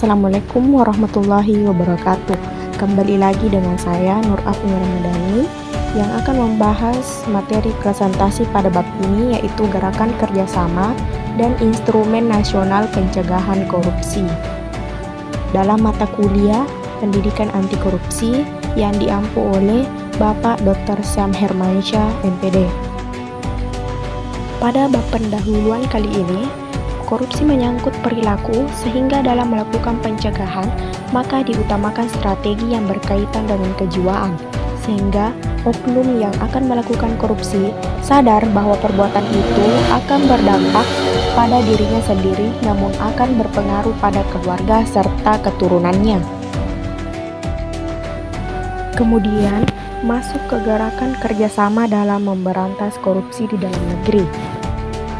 Assalamualaikum warahmatullahi wabarakatuh. Kembali lagi dengan saya Nur Afni Ramadhani yang akan membahas materi presentasi pada bab ini, yaitu gerakan kerjasama dan instrumen nasional pencegahan korupsi dalam mata kuliah pendidikan anti korupsi yang diampu oleh Bapak Dr. Syam Hermansyah MPD. Pada bab pendahuluan kali ini, korupsi menyangkut perilaku, sehingga dalam melakukan pencegahan, maka diutamakan strategi yang berkaitan dengan kejiwaan, sehingga oknum yang akan melakukan korupsi sadar bahwa perbuatan itu akan berdampak pada dirinya sendiri, namun akan berpengaruh pada keluarga serta keturunannya. Kemudian, masuk ke gerakan kerjasama dalam memberantas korupsi di dalam negeri.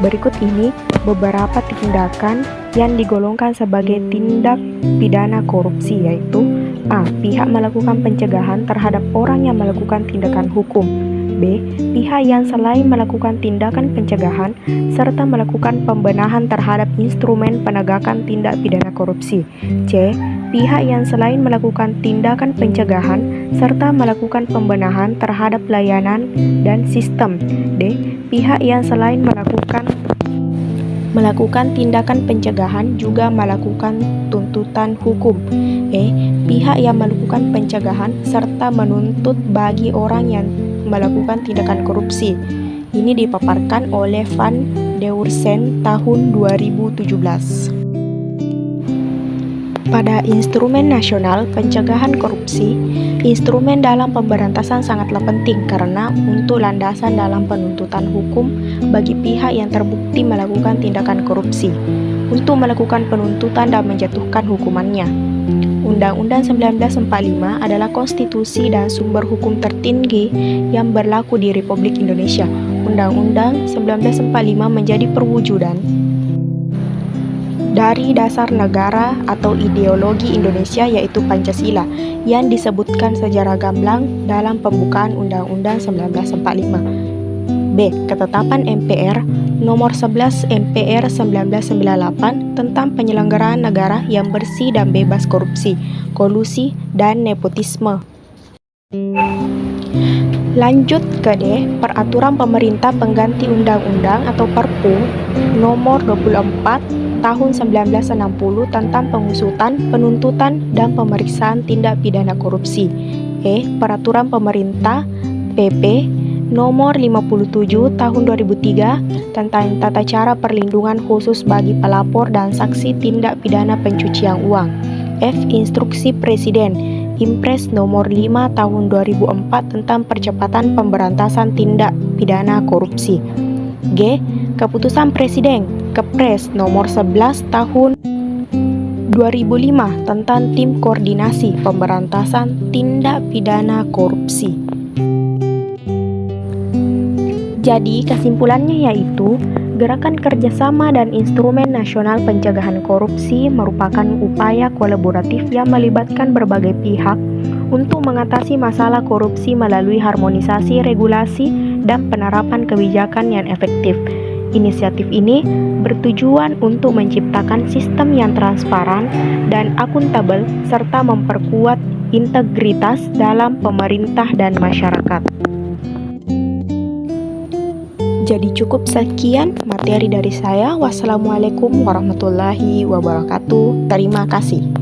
Berikut ini beberapa tindakan yang digolongkan sebagai tindak pidana korupsi, yaitu A. Pihak melakukan pencegahan terhadap orang yang melakukan tindakan hukum. B. Pihak yang selain melakukan tindakan pencegahan serta melakukan pembenahan terhadap instrumen penegakan tindak pidana korupsi. C. Pihak yang selain melakukan tindakan pencegahan serta melakukan pembenahan terhadap layanan dan sistem. D. Pihak yang selain melakukan tindakan pencegahan juga melakukan tuntutan hukum. E. Pihak yang melakukan pencegahan serta menuntut bagi orang yang melakukan tindakan korupsi. Ini dipaparkan oleh Van Deursen tahun 2017. Pada instrumen nasional pencegahan korupsi, instrumen dalam pemberantasan sangatlah penting karena untuk landasan dalam penuntutan hukum bagi pihak yang terbukti melakukan tindakan korupsi, untuk melakukan penuntutan dan menjatuhkan hukumannya. Undang-Undang 1945 adalah konstitusi dan sumber hukum tertinggi yang berlaku di Republik Indonesia. Undang-Undang 1945 menjadi perwujudan dari dasar negara atau ideologi Indonesia, yaitu Pancasila, yang disebutkan secara gamblang dalam pembukaan Undang-Undang 1945. B. Ketetapan MPR Nomor 11 MPR 1998 tentang penyelenggaraan negara yang bersih dan bebas korupsi, kolusi, dan nepotisme. Lanjut ke D. Peraturan Pemerintah Pengganti Undang-Undang atau Perpu Nomor 24 Tahun 1960 tentang pengusutan, penuntutan, dan pemeriksaan tindak pidana korupsi. E. Peraturan Pemerintah PP Nomor 57 Tahun 2003 tentang tata cara perlindungan khusus bagi pelapor dan saksi tindak pidana pencucian uang. F. Instruksi Presiden Impres Nomor 5 Tahun 2004 tentang percepatan pemberantasan tindak pidana korupsi. G. Keputusan Presiden Kepres Nomor 11 Tahun 2005 tentang Tim Koordinasi Pemberantasan Tindak Pidana Korupsi. Jadi kesimpulannya yaitu gerakan kerjasama dan instrumen nasional pencegahan korupsi merupakan upaya kolaboratif yang melibatkan berbagai pihak untuk mengatasi masalah korupsi melalui harmonisasi regulasi dan penerapan kebijakan yang efektif. Inisiatif ini bertujuan untuk menciptakan sistem yang transparan dan akuntabel serta memperkuat integritas dalam pemerintah dan masyarakat. Jadi cukup sekian materi dari saya. Wassalamualaikum warahmatullahi wabarakatuh. Terima kasih.